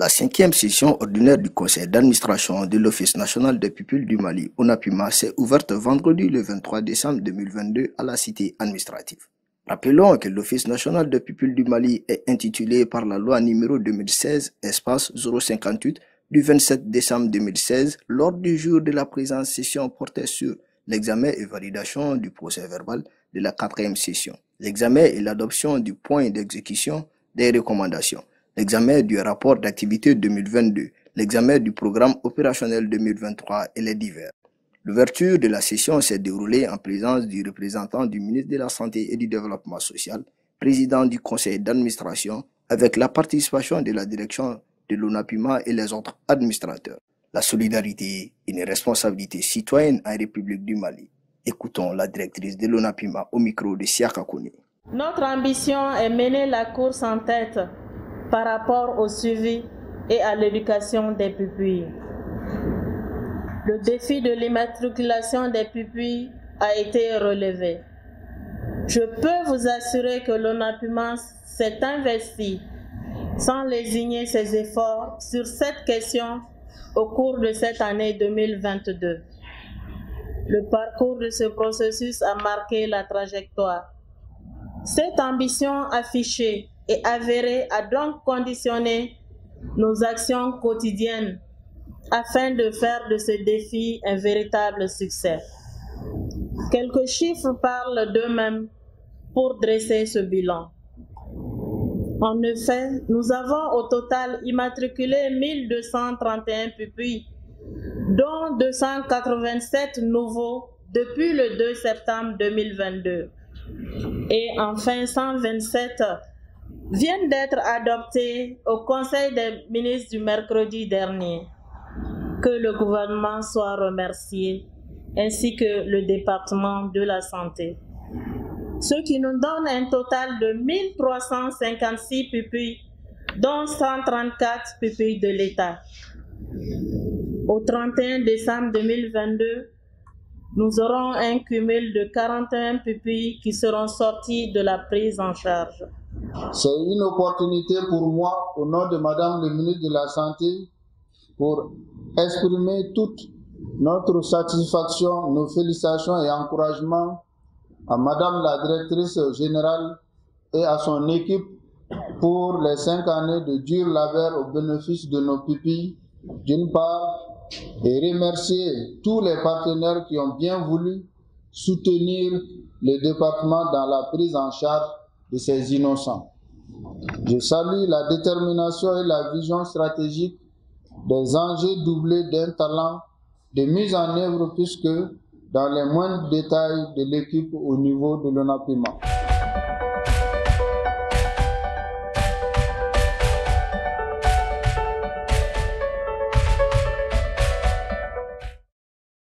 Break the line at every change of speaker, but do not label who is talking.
La 5e session ordinaire du conseil d'administration de l'Office national des pupilles du Mali, ONAPIMA, s'est ouverte vendredi le 23 décembre 2022 à la cité administrative. Rappelons que l'Office national des pupilles du Mali est intitulé par la loi numéro 2016, espace 058, du 27 décembre 2016, lors du jour de la présente session portait sur l'examen et validation du procès verbal de la 4e session, l'examen et l'adoption du point d'exécution des recommandations, l'examen du rapport d'activité 2022, l'examen du programme opérationnel 2023 et les divers. L'ouverture de la session s'est déroulée en présence du représentant du ministre de la Santé et du Développement social, président du conseil d'administration, avec la participation de la direction de l'ONAPIMA et les autres administrateurs. La solidarité, une responsabilité citoyenne en République du Mali. Écoutons la directrice de l'ONAPIMA au micro de Siaka Kouni.
Notre ambition est mener la course en tête par rapport au suivi et à l'éducation des pupilles. Le défi de l'immatriculation des pupilles a été relevé. Je peux vous assurer que l'ONAPIMA s'est investi sans lésigner ses efforts sur cette question au cours de cette année 2022. Le parcours de ce processus a marqué la trajectoire. Cette ambition affichée et avérée a donc conditionné nos actions quotidiennes afin de faire de ce défi un véritable succès. Quelques chiffres parlent d'eux-mêmes pour dresser ce bilan. En effet, nous avons au total immatriculé 1231 pupilles, dont 287 nouveaux depuis le 2 septembre 2022. Et enfin, 127 viennent d'être adoptés au Conseil des ministres du mercredi dernier. Que le gouvernement soit remercié, ainsi que le département de la santé. Ce qui nous donne un total de 1356 pupilles, dont 134 pupilles de l'État. Au 31 décembre 2022, nous aurons un cumul de 41 pupilles qui seront sorties de la prise en charge.
C'est une opportunité pour moi, au nom de Madame le ministre de la Santé, pour exprimer toute notre satisfaction, nos félicitations et encouragements à Madame la directrice générale et à son équipe pour les 5 années de dur labeur au bénéfice de nos pupilles, d'une part, et remercier tous les partenaires qui ont bien voulu soutenir le département dans la prise en charge de ces innocents. Je salue la détermination et la vision stratégique des enjeux doublés d'un talent de mise en œuvre puisque dans les moindres détails de l'équipe au niveau de l'ONAPIMA.